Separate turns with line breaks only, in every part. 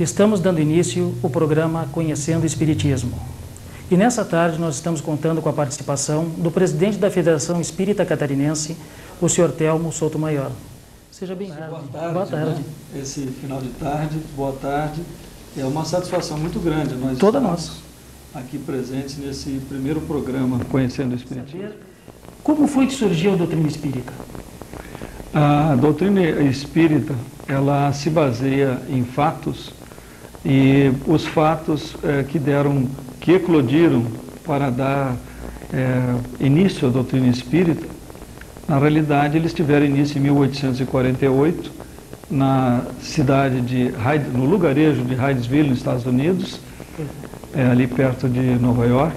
Estamos dando início ao programa Conhecendo o Espiritismo. E nessa tarde nós estamos contando com a participação do presidente da Federação Espírita Catarinense, o senhor Telmo Sotomayor. Seja bem-vindo.
Boa tarde.
Boa tarde.
Né? Esse final de tarde, boa tarde. É uma satisfação muito grande nós
Toda
estamos
nossa.
aqui presentes nesse primeiro programa Conhecendo o Espiritismo.
Como foi que surgiu a doutrina espírita?
A doutrina espírita, ela se baseia em fatos, e os fatos que eclodiram para dar início à doutrina espírita, na realidade eles tiveram início em 1848, na cidade no lugarejo de Hydesville, nos Estados Unidos, ali perto de Nova York.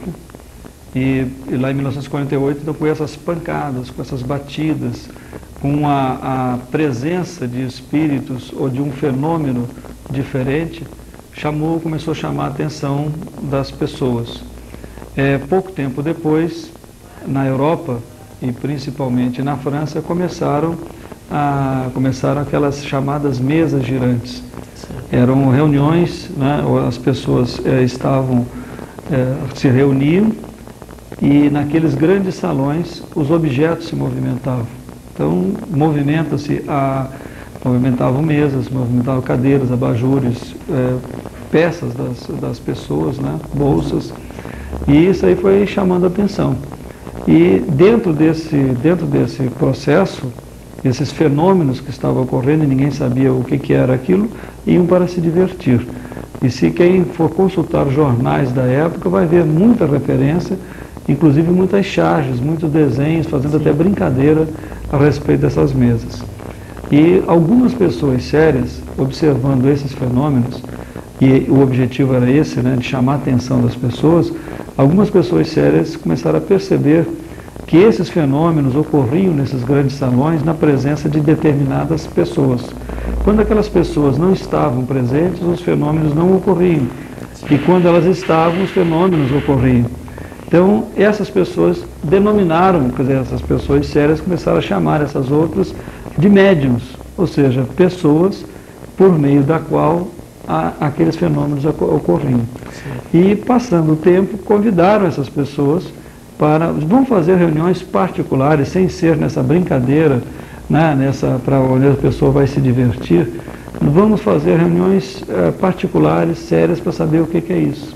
E lá em 1948, então, com essas pancadas, com essas batidas, com a presença de espíritos ou de um fenômeno diferente, começou a chamar a atenção das pessoas. Pouco tempo depois, na Europa e principalmente na França, começaram aquelas chamadas mesas girantes. Eram reuniões, né, as pessoas se reuniam, e naqueles grandes salões os objetos se movimentavam. Então movimentavam mesas, movimentavam cadeiras, abajures, peças das pessoas, né, bolsas, e isso aí foi chamando a atenção. E dentro desse processo, esses fenômenos que estavam ocorrendo, e ninguém sabia o que era aquilo, iam para se divertir. E se quem for consultar jornais da época vai ver muita referência, inclusive muitas charges, muitos desenhos, fazendo até brincadeira a respeito dessas mesas. E algumas pessoas sérias, observando esses fenômenos, e o objetivo era esse, né, de chamar a atenção das pessoas, algumas pessoas sérias começaram a perceber que esses fenômenos ocorriam nesses grandes salões na presença de determinadas pessoas. Quando aquelas pessoas não estavam presentes, os fenômenos não ocorriam. E quando elas estavam, os fenômenos ocorriam. Então, essas pessoas denominaram, quer dizer, essas pessoas sérias começaram a chamar essas outras de médiuns, ou seja, pessoas por meio da qual aqueles fenômenos ocorriam. E, passando o tempo, convidaram essas pessoas vamos fazer reuniões particulares, sem ser nessa brincadeira, né, para onde a pessoa vai se divertir. Vamos fazer reuniões particulares, sérias, para saber o que é isso.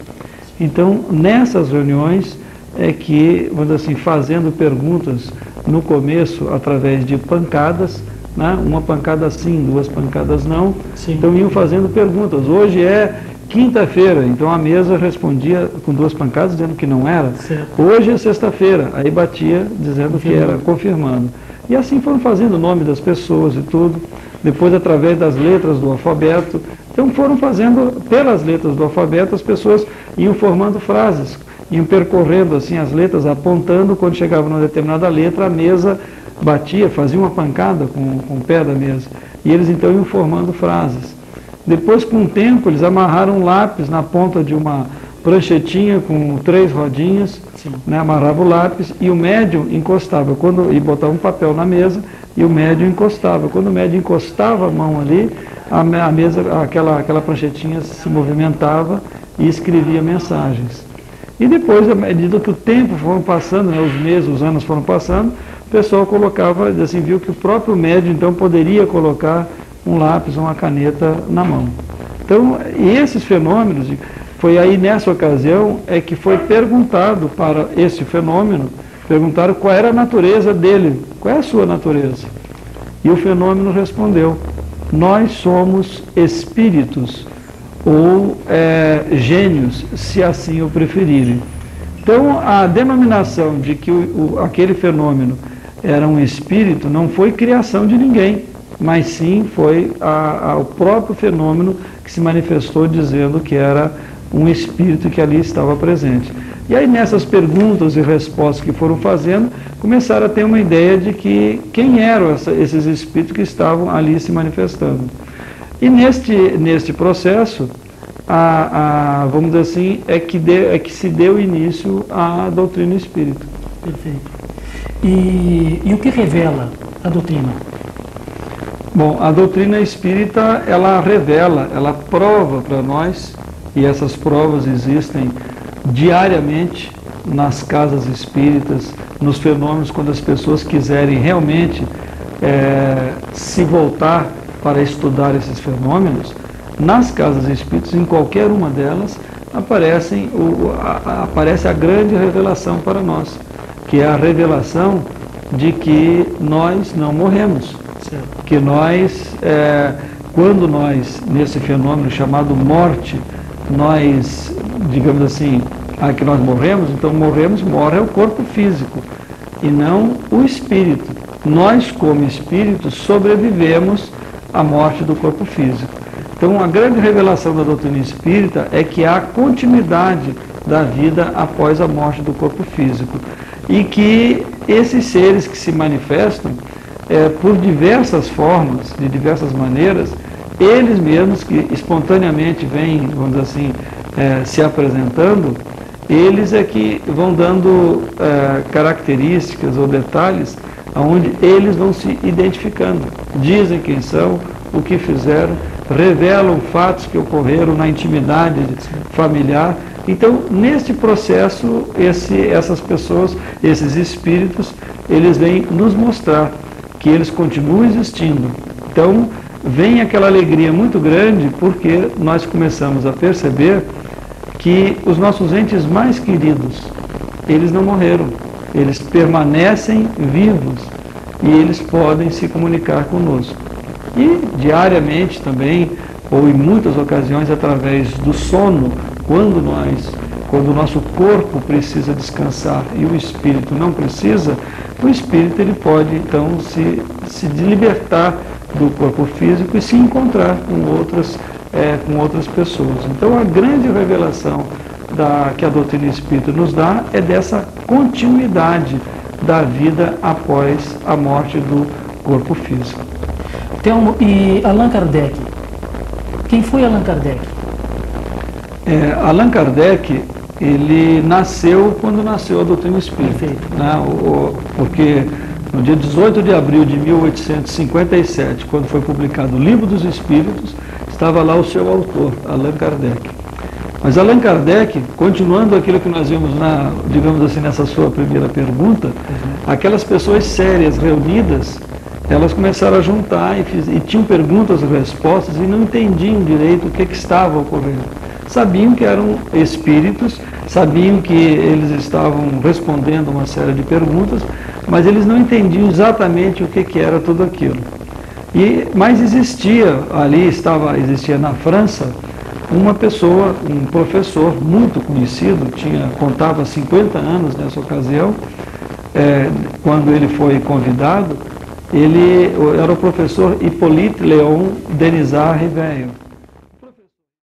Então, nessas reuniões é que, vamos dizer assim, fazendo perguntas no começo através de pancadas, né, uma pancada sim, duas pancadas não, sim. Então iam fazendo perguntas. Hoje é quinta-feira, então a mesa respondia com duas pancadas dizendo que não era. Certo. Hoje é sexta-feira, aí batia dizendo que era, confirmando. E assim foram fazendo o nome das pessoas e tudo, depois através das letras do alfabeto. Então foram fazendo, pelas letras do alfabeto, as pessoas iam formando frases, iam percorrendo assim as letras, apontando, quando chegava numa determinada letra, a mesa batia, fazia uma pancada com o pé da mesa. E eles então iam formando frases. Depois, com o tempo, eles amarraram um lápis na ponta de uma pranchetinha com 3 rodinhas, né, amarrava o lápis e o médium encostava, e botava um papel na mesa e o médium encostava. Quando o médium encostava a mão ali, a mesa, aquela pranchetinha se movimentava e escrevia mensagens. E depois, à medida que o tempo foram passando, né, os meses, os anos foram passando, o pessoal colocava, assim, viu que o próprio médium então poderia colocar um lápis, uma caneta na mão. Então, e esses fenômenos, foi aí nessa ocasião é que foi perguntado para esse fenômeno, perguntaram qual era a natureza dele, qual é a sua natureza. E o fenômeno respondeu: nós somos espíritos ou gênios, se assim o preferirem. Então, a denominação de que aquele fenômeno era um espírito não foi criação de ninguém, mas sim foi o próprio fenômeno que se manifestou dizendo que era um espírito que ali estava presente. E aí, nessas perguntas e respostas que foram fazendo, começaram a ter uma ideia de quem eram esses espíritos que estavam ali se manifestando. E neste processo, vamos dizer assim, é que se deu início à doutrina espírita.
Perfeito. E o que revela a doutrina?
Bom, a doutrina espírita, ela revela, ela prova para nós, e essas provas existem diariamente nas casas espíritas, nos fenômenos, quando as pessoas quiserem realmente se voltar para estudar esses fenômenos, nas casas espíritas, em qualquer uma delas, aparece a grande revelação para nós, que é a revelação de que nós não morremos, que nós, quando nós, nesse fenômeno chamado morte, nós, digamos assim, que nós morremos, então morre o corpo físico e não o espírito. Nós, como espírito, sobrevivemos à morte do corpo físico. Então, a grande revelação da doutrina espírita é que há continuidade da vida após a morte do corpo físico e que esses seres que se manifestam por diversas formas, de diversas maneiras, eles mesmos que espontaneamente vêm, vamos dizer assim, se apresentando, eles é que vão dando características ou detalhes onde eles vão se identificando, dizem quem são, o que fizeram, revelam fatos que ocorreram na intimidade familiar. Então, neste processo, essas pessoas, esses espíritos, eles vêm nos mostrar que eles continuam existindo. Então, vem aquela alegria muito grande porque nós começamos a perceber que os nossos entes mais queridos, eles não morreram, eles permanecem vivos e eles podem se comunicar conosco. E diariamente também, ou em muitas ocasiões através do sono, quando o nosso corpo precisa descansar e o espírito não precisa, o espírito ele pode então se libertar do corpo físico e se encontrar com outras pessoas. Então a grande revelação que a doutrina espírita nos dá é dessa continuidade da vida após a morte do corpo físico.
Telmo, e Allan Kardec? Quem foi Allan Kardec?
Allan Kardec, ele nasceu quando nasceu a doutrina espírita. Né? Porque no dia 18 de abril de 1857, quando foi publicado o Livro dos Espíritos, estava lá o seu autor, Allan Kardec. Mas Allan Kardec, continuando aquilo que nós vimos, digamos assim, nessa sua primeira pergunta, aquelas pessoas sérias reunidas, elas começaram a juntar e tinham perguntas e respostas e não entendiam direito o que estava ocorrendo. Sabiam que eram espíritos, sabiam que eles estavam respondendo uma série de perguntas, mas eles não entendiam exatamente o que era tudo aquilo. Mas existia na França, uma pessoa, um professor muito conhecido, contava 50 anos nessa ocasião, quando ele foi convidado, ele era o professor Hippolyte Léon Denisard Rivail.